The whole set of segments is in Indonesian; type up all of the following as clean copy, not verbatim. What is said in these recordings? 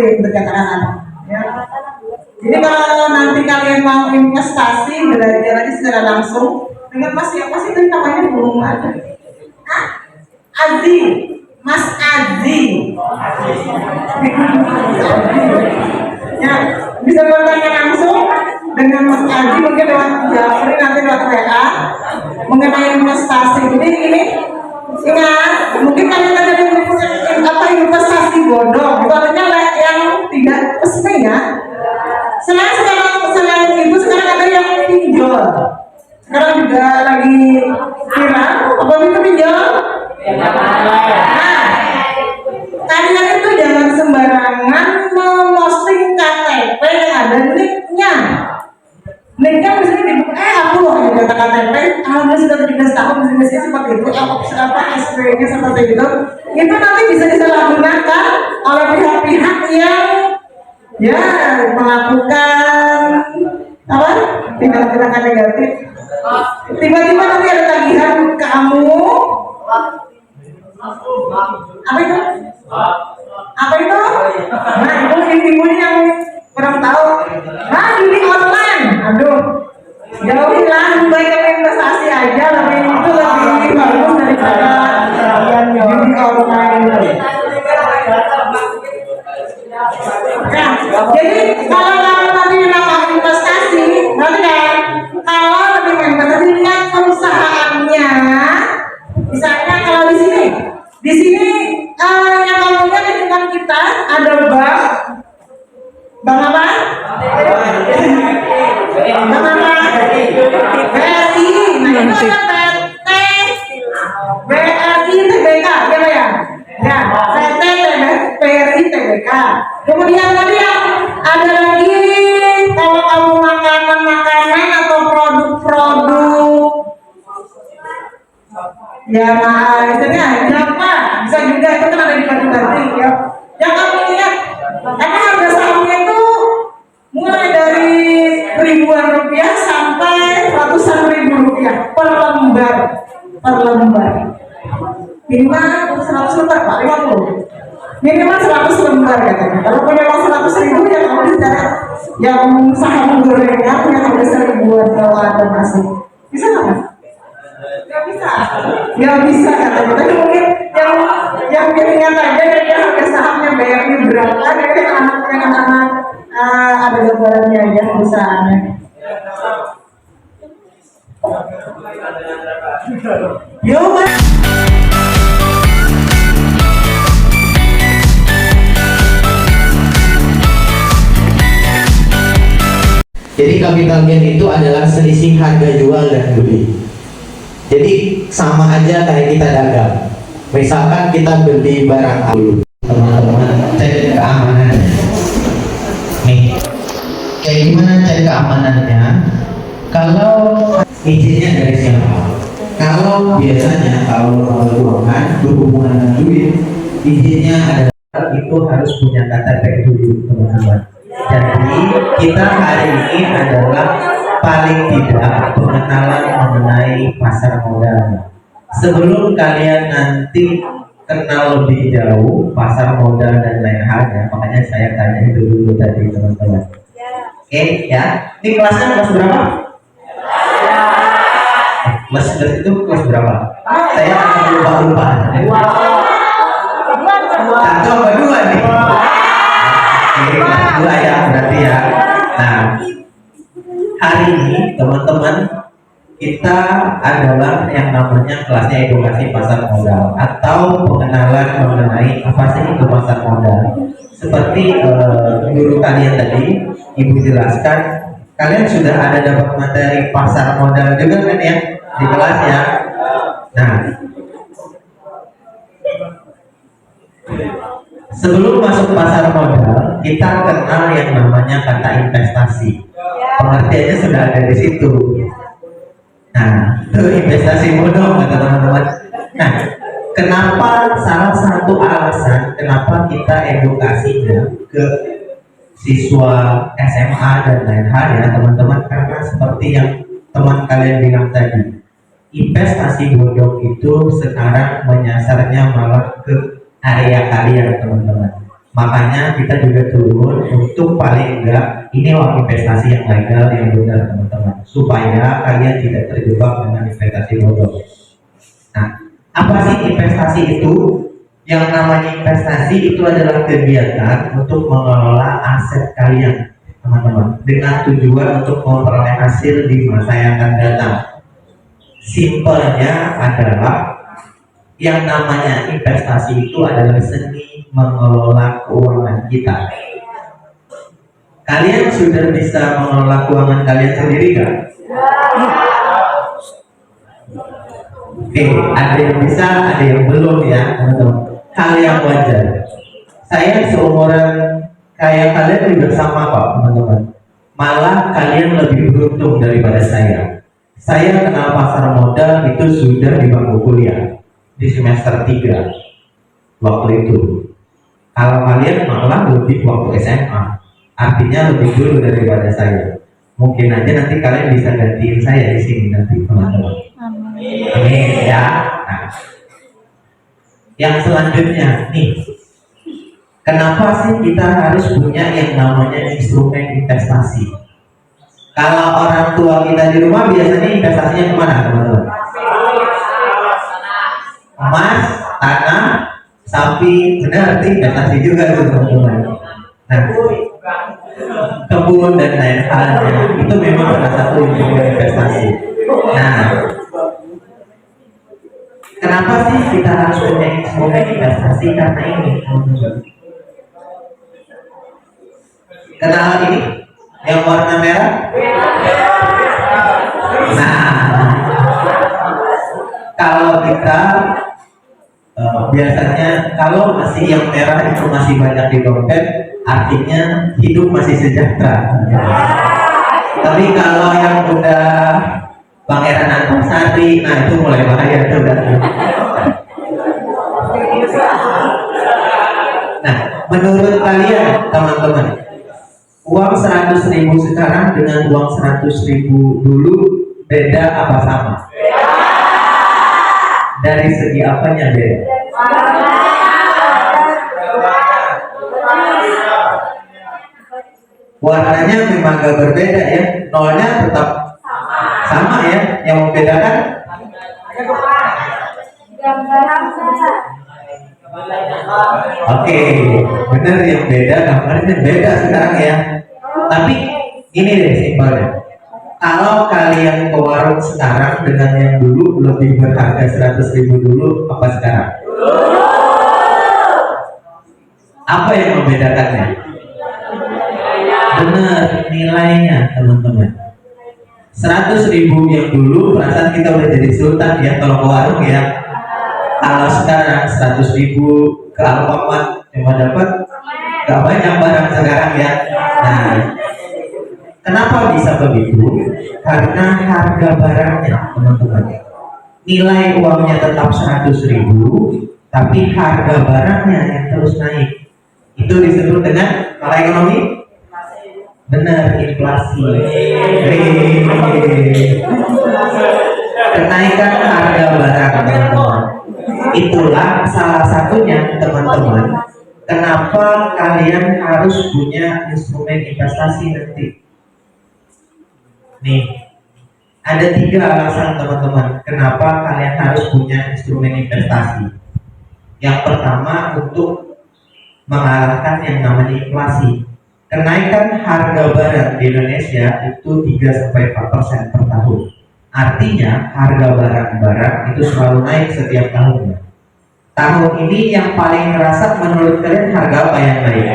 duit untuk anak-anak. Ya. Jadi kalau nanti kalian mau investasi belajar aja secara langsung dengan Mas siapa sih tadi namanya belum ada? Hah? Azi, Mas Azi. Ya, bisa bertanya langsung dengan Mas Azi mungkin lewat Jafri nanti lewat WA mengenai investasi. Jadi ini ingat, mungkin kalian ada investasi bodong, itu artinya yang tidak resmi ya. Selain itu sekarang ada yang pinjol. Sekarang juga lagi viral apa itu pinjol? Nah, kalian itu jangan sembarangan memposting KTP yang ada nicknya. Nicknya misalnya dibuka, aku loh yang data KTP, dia sudah 17 tahun bisnisnya seperti itu, SP-nya seperti itu. Itu nanti bisa disalahgunakan oleh pihak-pihak yang ya melakukan apa? Tindakan negatif. Tiba-tiba nanti ada tagihan kamu. Apa itu? Apa itu? Nah, ibu yang kurang tahu. Nah, judi online. Aduh, jauhilah, baik investasi aja, lebih itu lebih bagus daripada judi online. Nah, jadi kalau tadi nama investasi, nanti kan kalau lebih investasi lihat perusahaannya. Misalnya kalau di sini yang kamu lihat di dekat kita ada bank apa? Bank apa? BRI. Nah itu ada PT, BRI, TBK, siapa ya? Ya, PT, BRI, TBK. Kemudian tadi ada lagi kalau kamu makanan atau produk-produk ya misalnya berapa bisa juga itu kan ada di bank ya. Yang kamu lihat karena harga sahamnya itu mulai dari ribuan rupiah sampai ratusan ribu rupiah per lembar. Minimal 100 lembar Pak, 50 minimal 100 lembar katanya. Kalau punya uang 100.000 ya kamu bisa yang saham gorengnya punya harga ribuan kalau ada masuk. Bisa nggak? Nggak bisa katanya. Tapi mungkin yang ingat aja dia harga sahamnya bayarnya berapa, jadi anak-anak ada gambarannya aja perusahaannya. Yo, jadi capital gain itu adalah selisih harga jual dan beli. Jadi sama aja kayak kita dagang. Misalkan kita beli barang dulu, teman-teman cek keamanannya. Nih, kayak gimana cek keamanannya? Kalau izinnya dari siapa? Kalau biasanya kalau keuangan berhubungan dengan duit, izinnya adalah itu harus punya KTP dulu, teman-teman. Jadi kita hari ini adalah paling tidak pengenalan mengenai pasar modal. Sebelum kalian nanti kenal lebih jauh pasar modal dan lain halnya, makanya saya tanya itu dulu tadi teman-teman. Oke ya, ini kelasnya kelas berapa? Kelas 11 itu kelas berapa? Saya lupa. Coba dua nih. Oke, kelas 2 ya berarti ya. Nah, hari ini teman-teman kita adalah yang namanya kelasnya edukasi pasar modal atau pengenalan mengenai apa sih itu pasar modal. Seperti guru kalian tadi ibu jelaskan, kalian sudah ada dapat materi pasar modal juga kan ya di kelas ya. Nah, sebelum masuk pasar modal kita kenal yang namanya kata investasi. Pengertiannya sudah ada di situ. Nah, itu investasi bodong kata teman-teman. Nah, kenapa salah satu alasan kenapa kita edukasinya ke siswa SMA dan lain hal ya teman-teman, karena seperti yang teman kalian bilang tadi, investasi bodong itu sekarang menyasarnya malah ke area kalian teman-teman. Makanya kita juga turun untuk paling enggak ini uang investasi yang legal yang benar teman-teman, supaya kalian tidak terjebak dengan investasi bodong. Nah, apa sih investasi itu? Yang namanya investasi itu adalah kegiatan untuk mengelola aset kalian teman-teman, dengan tujuan untuk memperoleh hasil di masa yang akan datang. Simpelnya adalah yang namanya investasi itu adalah seni mengelola keuangan kita. Kalian sudah bisa mengelola keuangan kalian sendiri kan? Oke, ada yang bisa, ada yang belum ya teman-teman. Hal yang wajar. Saya seumuran kayak kalian juga sama kok teman-teman. Malah kalian lebih beruntung daripada saya. Saya kenal pasar modal itu sudah di bangku kuliah, di semester 3 waktu itu. Kalau kalian malah lebih waktu SMA, artinya lebih dulu daripada saya. Mungkin aja nanti kalian bisa gantiin saya di sini nanti teman-teman. Amin ya. Nah, yang selanjutnya nih, kenapa sih kita harus punya yang namanya instrumen investasi? Kalau orang tua kita di rumah biasanya investasinya kemana teman-teman? Emas, tanah, sapi, benar itu investasi juga teman-teman. Nah, kebun dan lain halnya itu memang salah satu investasi. Nah, kenapa sih kita harus punya instrumen investasi? Karena ini teman-teman. Kenal ini yang warna merah? Nah, kalau kita biasanya kalau masih yang merah itu masih banyak di dompet, artinya hidup masih sejahtera. Tapi kalau yang udah Pangeran Antasari, nah itu mulai bahaya tuh. Nah, menurut kalian teman-teman, uang 100.000 sekarang dengan uang 100.000 dulu beda apa sama? Dari segi apanya beda? Warnanya memang gak berbeda ya, nolnya tetap sama ya. Yang membedakan oke, benar, yang beda gambarnya beda sekarang ya. Tapi ini deh simpelnya, kalau kalian ke warung sekarang dengan yang dulu lebih berharga 100.000 dulu apa sekarang? Apa yang membedakannya? Benar, nilainya teman-teman. 100.000 yang dulu perasaan kita udah jadi sultan ya kalau ke warung ya. Kalau sekarang 100.000 ke Alfamart cuma dapat gak banyak barang sekarang ya. Nah, kenapa bisa begitu? Karena harga barangnya teman-teman. Nilai uangnya tetap 100.000, tapi harga barangnya yang terus naik. Itu disebut dengan kalau ekonomi? Benar, inflasi. Kenaikan harga barang teman-teman. Itulah salah satunya teman-teman, kenapa kalian harus punya instrumen investasi nanti. Nih, ada 3 alasan teman-teman kenapa kalian harus punya instrumen investasi. Yang pertama, untuk mengalahkan yang namanya inflasi. Kenaikan harga barang di Indonesia itu 3-4% per tahun. Artinya harga barang-barang itu selalu naik setiap tahunnya. Tahun ini yang paling terasa menurut kalian harga apa yang naik?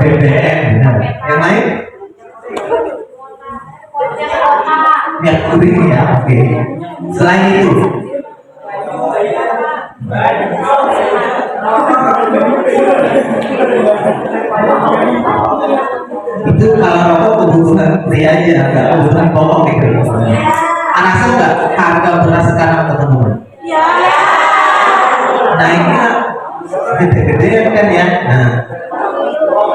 BBM, benar. Yang lain? Minyak goreng ya, oke. Selain itu, itu kalau rokok kebutuhan pria aja, nggak kebutuhan pokok gitu. Rasa nggak harga beras sekarang teman-teman? Naiknya gede-gedean kan ya. Nah,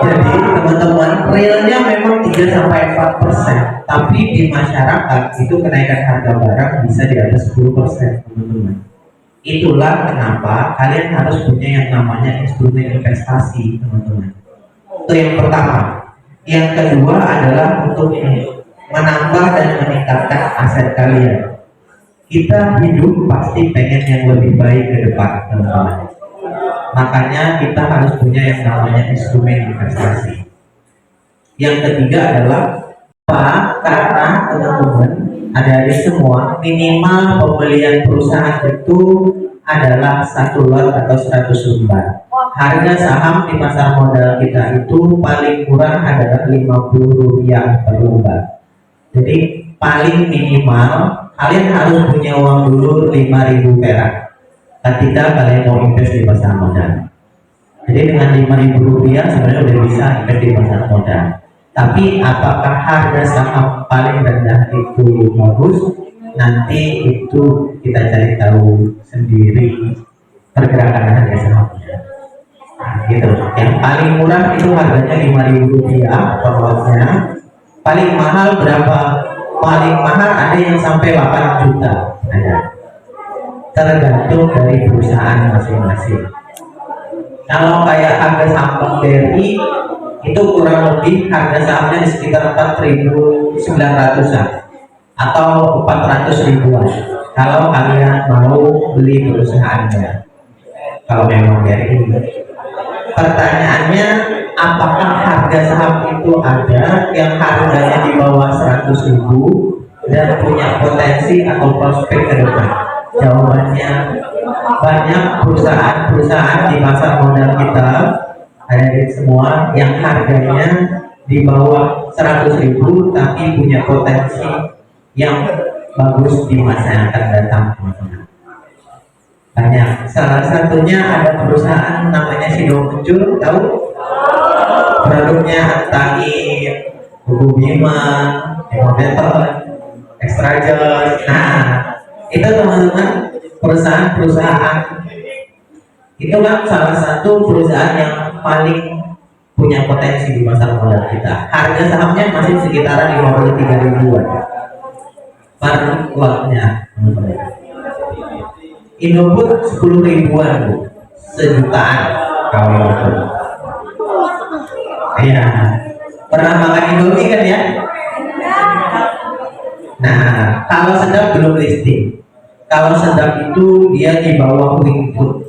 jadi teman-teman, realnya memang 3-4%, tapi di masyarakat itu kenaikan harga barang bisa di atas 10% teman-teman. Itulah kenapa kalian harus punya yang namanya instrumen investasi, teman-teman. Itu yang pertama. Yang kedua adalah untuk menambah dan meningkatkan aset kalian. Kita hidup pasti pengen yang lebih baik ke depan, teman-teman. Makanya kita harus punya yang namanya instrumen investasi. Yang ketiga adalah apa? Karena teman-teman, adik-adik semua, minimal pembelian perusahaan itu adalah 1 lot atau 100 lembar. Harga saham di pasar modal kita itu paling murah adalah Rp50 per lembar. Jadi paling minimal kalian harus punya uang dulu 5.000 perak ketika kalian mau invest di pasar modal. Jadi dengan Rp5.000 sebenarnya udah bisa invest di pasar modal. Tapi apakah harga saham paling rendah itu bagus? Nanti itu kita cari tahu sendiri pergerakan harga sahamnya. Nah, gitu. Yang paling murah itu harganya Rp5.000 per lotnya. Paling mahal berapa? Paling mahal ada yang sampai 8 juta. Ada. Tergantung dari perusahaan masing-masing. Kalau kayak harga saham Bank BRI itu kurang lebih harga sahamnya di sekitar 4.900-an atau 400 ribuan kalau kalian mau beli perusahaannya. Kalau memang BRI, pertanyaannya apakah harga saham itu ada yang harganya di bawah 100.000 dan punya potensi atau prospek ke depan? Jawabannya banyak perusahaan-perusahaan di pasar modal kita ada di semua yang harganya di bawah 100.000 tapi punya potensi yang bagus di masa yang akan datang, teman-teman. Banyak. Salah satunya ada perusahaan namanya Sido Muncul, tahu? Produknya Antair, Buku Bima, Emobeton, Extrajon. Nah, itu teman-teman perusahaan-perusahaan itu kan salah satu perusahaan yang paling punya potensi di pasar modal kita. Harga sahamnya masih sekitaran 53 ribuan per lotnya, teman-teman. Indofood 10 ribuan, Bu. Sejutaan kalau itu. Iya. Pernah makan Indomie kan ya? Nah, kalau sedap belum listing. Kalau sedap itu dia di bawah Wingfood.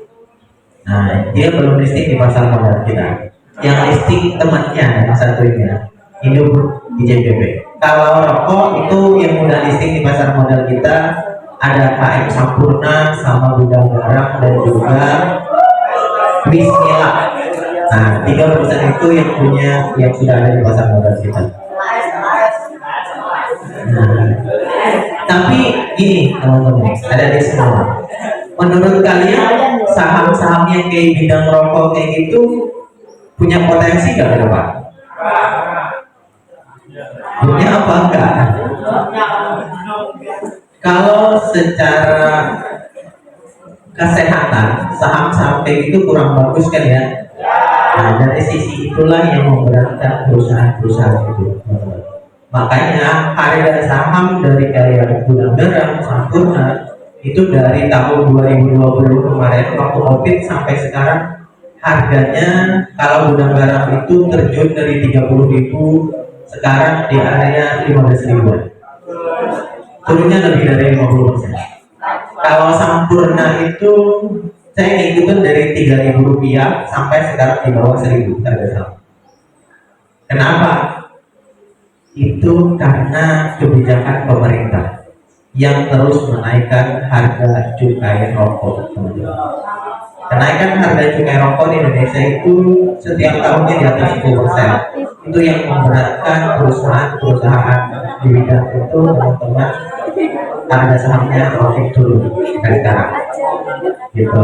Nah, dia belum listing di pasar modal kita. Yang listing temannya yang satunya Indofood di JPP. Kalau rokok itu yang udah listing di pasar modal kita ada KM Sampurna sama Gudang Garam dan juga Bismillah. Nah, 3 perusahaan itu yang punya yang sudah ada di pasar modal kita. Nah, tapi gini teman-teman, ada di semua. Menurut kalian saham-saham yang kayak bidang rokok kayak gitu punya potensi gak ke depan? Punya apa enggak? Kalau secara kesehatan saham-saham kayak gitu kurang bagus kan ya? Nah, dari sisi itulah yang memberatkan perusahaan-perusahaan itu. Makanya harga saham dari kayak Gudang Garam, Sampurna itu dari tahun 2020 kemarin waktu COVID sampai sekarang harganya kalau Gudang Garam itu terjun dari 30.000 sekarang di area 15.000-an. Turunnya lebih dari 50%. Kalau Sampurna itu saya ngikutin dari Rp3.000 sampai sekarang di bawah 1.000 harga saham. Kenapa? Itu karena kebijakan pemerintah yang terus menaikkan harga cukai rokok. Kenaikan harga cukai rokok di Indonesia itu setiap tahunnya di atas 10%. Itu yang memberatkan perusahaan-perusahaan di bidang itu, teman-teman. Harga sahamnya profit turun dari sekarang. Gitu.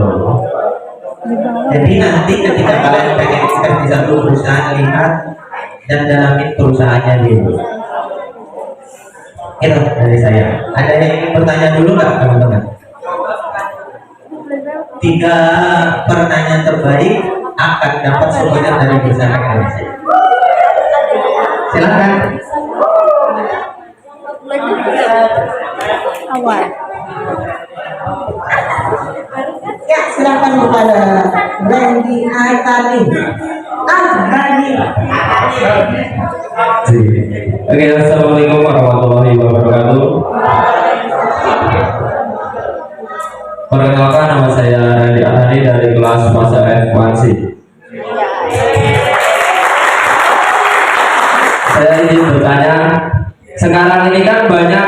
Jadi nanti ketika kalian pengen invest di satu perusahaan, lihat dan dalamin perusahaannya dulu. Itu dari saya. Ada yang ingin bertanya dulu nggak, teman-teman? 3 pertanyaan terbaik akan dapat souvenir dari Bursa Efek Indonesia. Silakan. Awal. Ya, silakan kepada Randy Aitani. Randy. Oke, assalamualaikum warahmatullahi wabarakatuh. Perkenalkan, nama saya Randy Aitani dari kelas masa F1C. Saya ingin bertanya, sekarang ini kan banyak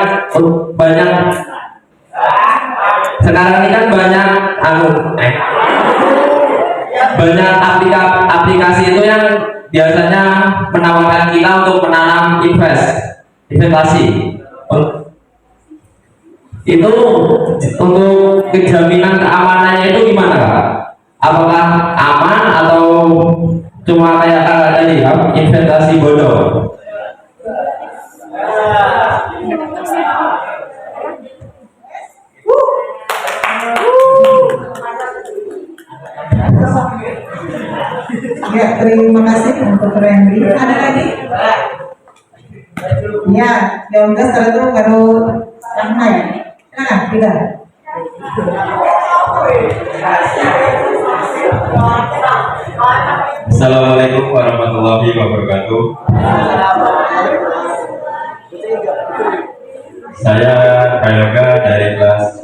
banyak aplikasi itu yang biasanya menawarkan kita untuk menanam investasi. Itu untuk kejaminan keamanannya itu gimana, Kak? Apakah aman atau cuma kayak tadi investasi bodong? Ya, terima kasih untuk Randy. Ada lagi? Ya, yang udah setelah itu baru Rahma ya. Nah, tidak. Assalamualaikum warahmatullahi wabarakatuh. Saya Prayoga dari kelas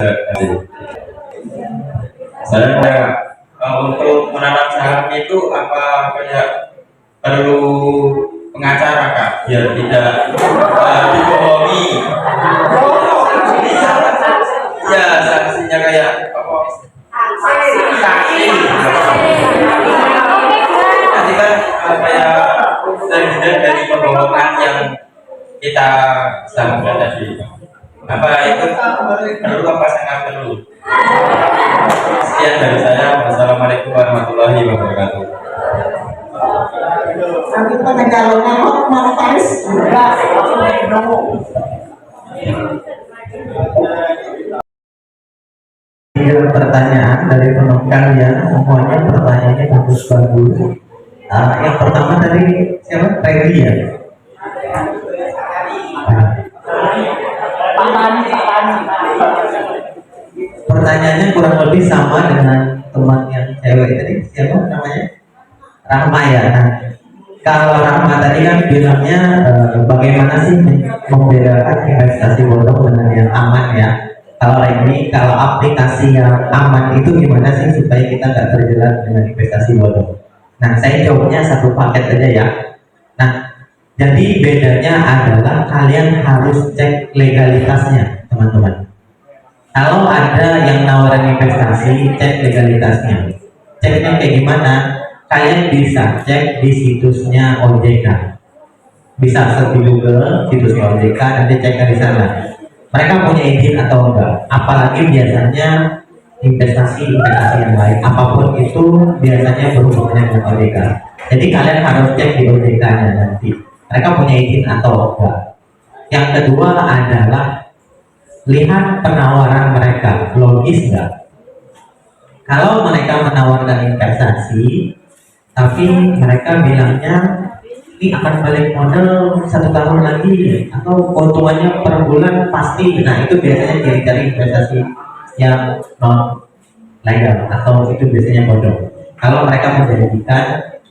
Saya untuk menanam saham itu apa kayak perlu pengacara, Kak, biar tidak dibohongi? Ya, sanksinya kayak apa? Sanksi. Nanti kan kayak terhindar dari pembohongan yang kita sampaikan tadi. Apa itu perlu apa sangat perlu? Sekian dari saya. Wassalamualaikum warahmatullahi wabarakatuh. Nanti pengendaliannya kok mau Paris juga. Ini pertanyaan dari penonton ya, semuanya pertanyaannya bagus-bagus. Yang pertama dari siapa? Peggy ya. Pertanyaannya kurang lebih sama dengan teman yang cewek tadi, siapa namanya? Rahma ya. Nah, kalau Rahma tadi kan bilangnya bagaimana sih membedakan investasi bodong dengan yang aman ya? Kalau aplikasi yang aman itu gimana sih supaya kita nggak terjerat dengan investasi bodong? Nah, saya jawabnya satu paket aja ya. Nah, jadi bedanya adalah kalian harus cek legalitasnya, teman-teman. Kalau ada yang nawarin investasi, cek legalitasnya. Ceknya kayak gimana? Kalian bisa cek di situsnya OJK. Bisa search di Google situsnya OJK, nanti cek di sana. Mereka punya izin atau enggak? Apalagi biasanya investasi yang lain, apapun itu biasanya berhubungan dengan OJK. Jadi kalian harus cek di OJK-nya nanti. Mereka punya izin atau enggak? Yang kedua adalah lihat penawaran mereka, logis nggak? Kalau mereka menawarkan investasi, tapi mereka bilangnya ini akan balik modal 1 tahun lagi, atau keuntungannya per bulan pasti, nah itu biasanya ciri-ciri investasi yang non legal atau itu biasanya bodong. Kalau mereka menjanjikan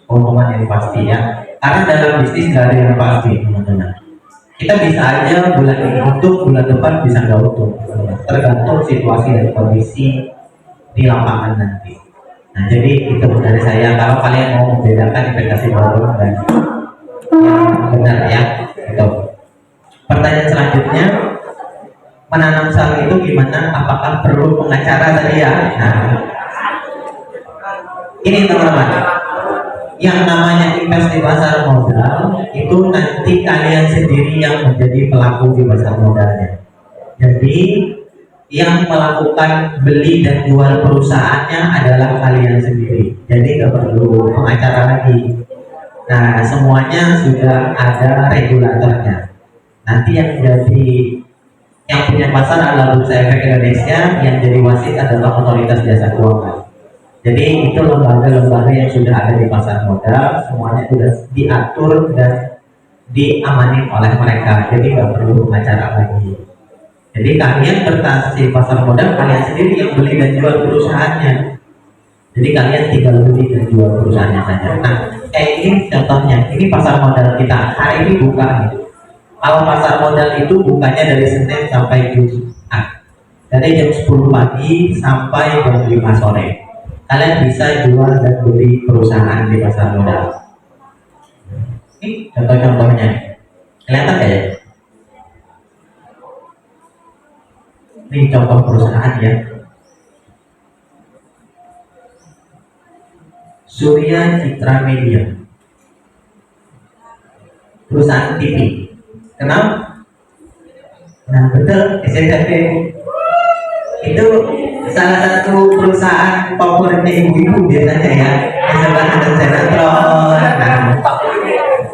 keuntungan yang pasti ya, karena dalam bisnis nggak ada yang pasti, teman-teman. Kita bisa aja bulan ini untung, bulan depan bisa nggak untung, tergantung situasi dan kondisi di lapangan nanti. Nah, jadi itu dari saya. Kalau kalian mau membedakan investasi bodong dan yang benar ya, itu. Pertanyaan selanjutnya, menanam saham itu gimana? Apakah perlu pengacara tadi ya? Nah, ini teman-teman, yang namanya investasi pasar modal itu nanti kalian sendiri yang menjadi pelaku di pasar modalnya. Jadi yang melakukan beli dan jual perusahaannya adalah kalian sendiri. Jadi nggak perlu pengacara lagi. Nah, semuanya sudah ada regulatornya. Nanti yang punya pasar adalah Bursa Efek Indonesia, yang jadi wasit adalah Otoritas Jasa Keuangan. Jadi itu lembaga-lembaga yang sudah ada di pasar modal, semuanya sudah diatur dan diamanin oleh mereka. Jadi nggak perlu pengacara lagi. Jadi kalian bertransaksi pasar modal, kalian sendiri yang beli dan jual perusahaannya. Jadi kalian tinggal beli dan jual perusahaannya saja. Nah, kayak ini contohnya, ini pasar modal kita hari ini buka nih. Kalau pasar modal itu bukanya dari Senin sampai Jumat, dari jam 10 pagi sampai jam 5 sore. Kalian bisa jual dan beli perusahaan di pasar modal. Ini contoh-contohnya. Kelihatan nggak ya? Ini contoh perusahaan ya. Surya Citra Media, perusahaan TV. Kenapa? Nah betul, SCTV itu salah satu perusahaan favoritnya ibu-ibu biasanya ya. Yang sebelah ada sinetron, nah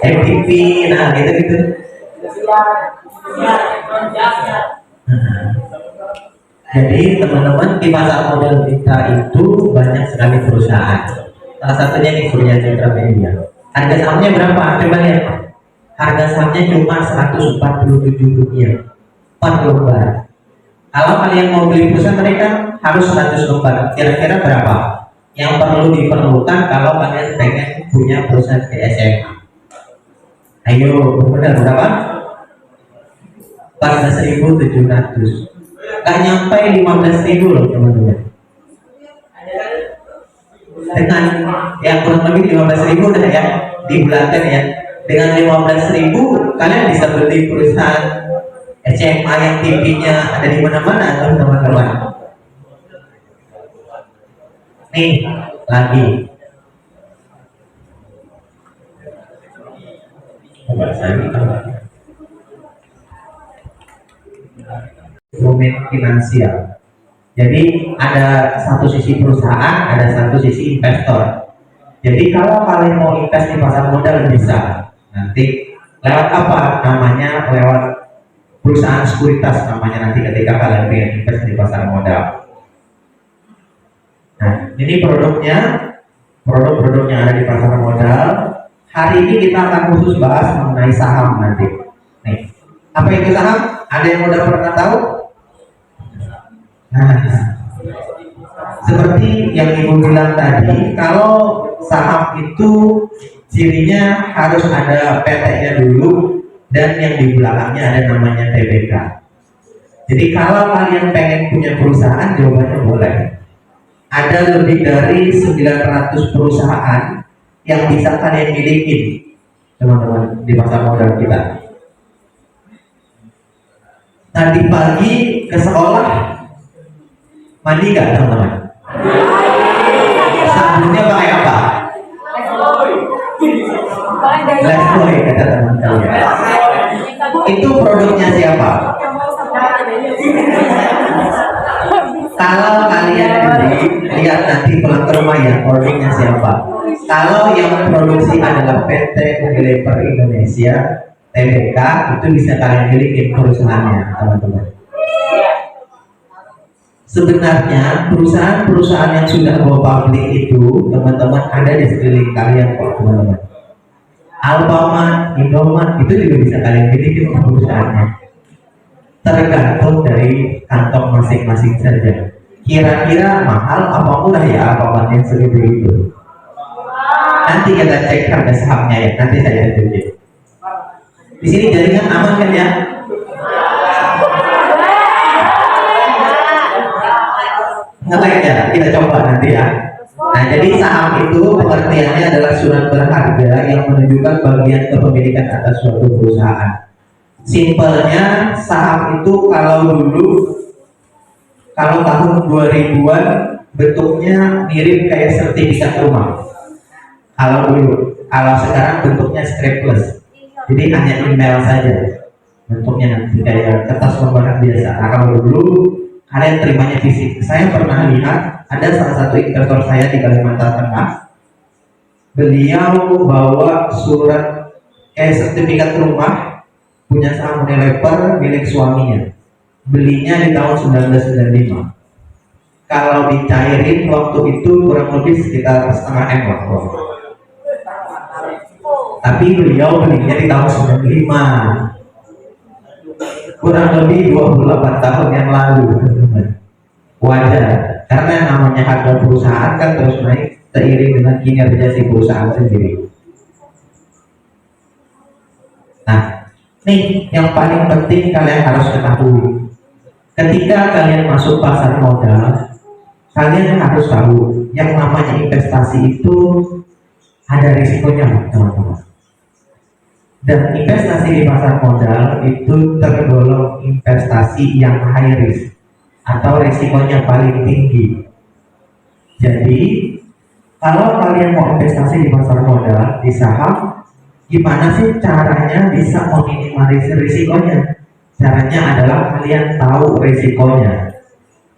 MTV, nah gitu-gitu. Jadi teman-teman di pasar modal kita itu banyak sekali perusahaan. Salah satunya di Surya Citra Media. Harga sahamnya berapa? Coba lihat. Harga sahamnya cuma Rp147 per lembar. Kalau kalian mau beli perusahaan mereka harus 100 lembar. Kira-kira berapa yang perlu diperlukan kalau kalian pengen punya perusahaan di SMA? Ayo, benar berapa? 14.700. Gak nyampe 15.000 loh teman-teman. Dengan yang kurang lebih 15.000 udah ya dibulatkan ya. Dengan 15.000 kalian bisa beli perusahaan SMA yang TV-nya ada di mana-mana tuh teman-teman. Nih lagi. Instrumen finansial. Jadi ada satu sisi perusahaan, ada satu sisi investor. Jadi kalau kalian mau invest di pasar modal bisa. Nanti lewat apa? Namanya lewat perusahaan sekuritas namanya nanti ketika kalian pengen invest di pasar modal. Nah, ini produknya, produk-produk yang ada di pasar modal. Hari ini kita akan khusus bahas mengenai saham nanti. Nih, apa itu saham? Ada yang udah pernah tahu? Nah, seperti yang Ibu bilang tadi, kalau saham itu cirinya harus ada PT-nya dulu dan yang di belakangnya ada namanya TBK. Jadi kalau kalian pengen punya perusahaan, jawabannya boleh. Ada lebih dari 900 perusahaan yang bisa kalian miliki, teman-teman, di pasar modal kita. Tadi pagi ke sekolah, mandi nggak teman-teman? Sabunnya pakai apa? Lifebuoy kata teman kalian. Itu produknya siapa? Kalau kalian beli, lihat nanti pulang ke rumah ya, produknya siapa. Kalau yang produksi adalah PT Unilever Indonesia, TBK, itu bisa kalian miliki perusahaannya, teman-teman. Sebenarnya perusahaan-perusahaan yang sudah go public itu, teman-teman, ada di sekeliling kalian kok, teman-teman. Alfamart, Indomart itu juga bisa kalian miliki perusahaannya. Tergantung dari kantong masing-masing saja. Kira-kira mahal apa murah ya Alfamart yang segede itu? Nanti kita cek harga sahamnya ya. Nanti saya tunjuk. Di sini jaringan aman kan ya? Ngelag ya? Kita coba nanti ya. Nah, jadi saham itu pengertiannya adalah surat berharga yang menunjukkan bagian kepemilikan atas suatu perusahaan. Simpelnya saham itu kalau tahun 2000-an bentuknya mirip kayak sertifikat rumah. Kalau sekarang bentuknya scriptless. Jadi hanya email saja. Bentuknya nanti kayak kertas lembaran biasa. Nah, kalau dulu kalian terimanya fisik. Saya pernah lihat ada salah satu investor saya di Kalimantan Tengah. Beliau bawa surat sertifikat rumah punya saham Unilever milik suaminya. Belinya di tahun 1995. Kalau dicairin waktu itu kurang lebih sekitar setengah M lah. Tapi beliau belinya di tahun 95. kurang lebih 28 tahun yang lalu. Wajar, karena namanya harga perusahaan kan terus naik seiring dengan kinerja si perusahaan sendiri. Nah, nih yang paling penting kalian harus ketahui. Ketika kalian masuk pasar modal, kalian harus tahu yang namanya investasi itu ada risikonya, teman-teman. Dan investasi di pasar modal itu tergolong investasi yang high risk atau risikonya paling tinggi. Jadi kalau kalian mau investasi di pasar modal di saham, gimana sih caranya bisa meminimalisir risikonya? Caranya adalah kalian tahu risikonya.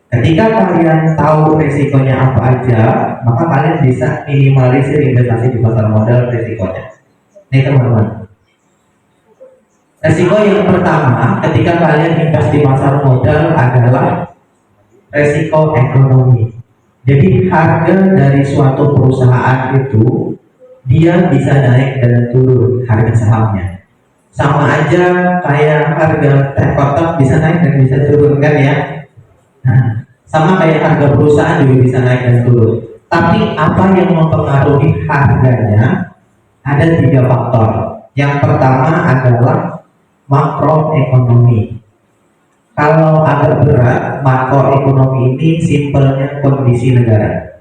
Ketika kalian tahu risikonya apa aja, maka kalian bisa minimalisir investasi di pasar modal risikonya. Nih teman-teman, risiko yang pertama ketika kalian invest di pasar modal adalah risiko ekonomi. Jadi harga dari suatu perusahaan itu dia bisa naik dan turun harga sahamnya. Sama aja kayak harga teh kotak bisa naik dan bisa turun kan ya. Nah, sama kayak harga perusahaan juga bisa naik dan turun. Tapi apa yang mempengaruhi harganya? Ada 3 faktor. Yang pertama adalah makroekonomi. Kalau agak berat, makroekonomi ini simpelnya kondisi negara.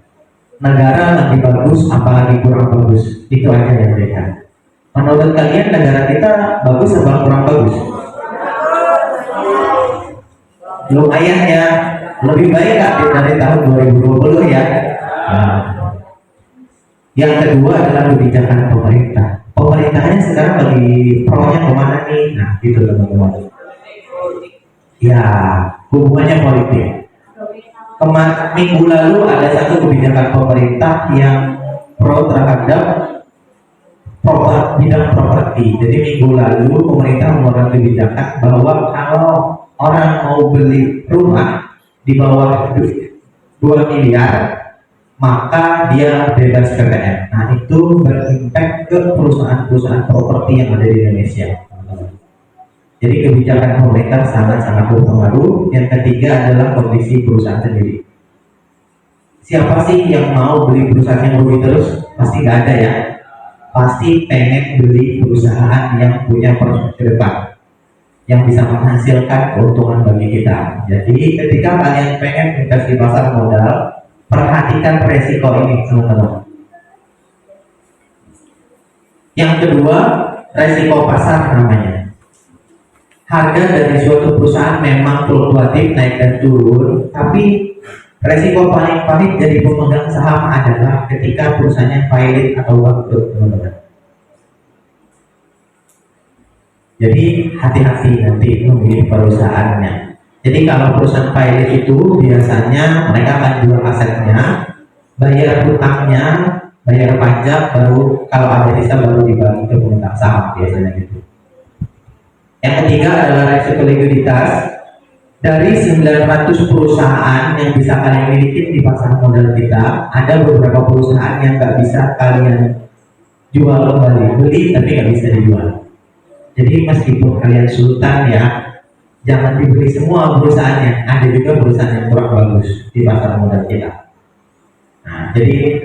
Negara lagi bagus, apalagi kurang bagus. Itu aja yang beda. Menurut kalian negara kita bagus apa kurang bagus? Lumayan ya, lebih baik nggak dari tahun 2020 ya. Nah, yang kedua adalah kebijakan pemerintah. Pemerintahnya sekarang lagi pro-nya kemana nih? Nah, gitu teman-teman. Ya, hubungannya politik. Minggu lalu ada satu kebijakan pemerintah yang pro terhadap bidang properti. Jadi minggu lalu pemerintah mengeluarkan kebijakan bahwa kalau orang mau beli rumah di bawah 2 miliar, maka dia bebas PPN. Nah, itu berimpact ke perusahaan-perusahaan properti yang ada di Indonesia. Jadi kebijakan pemerintah sangat-sangat berpengaruh. Yang ketiga adalah kondisi perusahaan sendiri. Siapa sih yang mau beli perusahaan yang rugi terus? Pasti nggak ada ya. Pasti pengen beli perusahaan yang punya prospek ke depan, yang bisa menghasilkan keuntungan bagi kita. Jadi ketika kalian pengen investasi pasar modal, perhatikan resiko ini teman-teman. Yang kedua, resiko pasar namanya. Harga dari suatu perusahaan memang fluktuatif, naik dan turun, tapi resiko paling pahit dari pemegang saham adalah ketika perusahaannya pilot atau bangkrut, teman-teman. Jadi hati-hati nanti memilih perusahaannya. Jadi kalau perusahaan pilot itu biasanya mereka akan jual asetnya, bayar hutangnya, bayar pajak, baru kalau ada sisa baru dibagi ke pemegang saham biasanya gitu. Yang ketiga adalah resiko likuiditas. Dari 900 perusahaan yang bisa kalian miliki di pasar modal kita, ada beberapa perusahaan yang nggak bisa kalian jual kembali, beli tapi nggak bisa dijual. Jadi meskipun kalian sultan ya, jangan dibeli semua perusahaannya. Ada juga perusahaan yang kurang bagus di pasar modal kita. Nah, jadi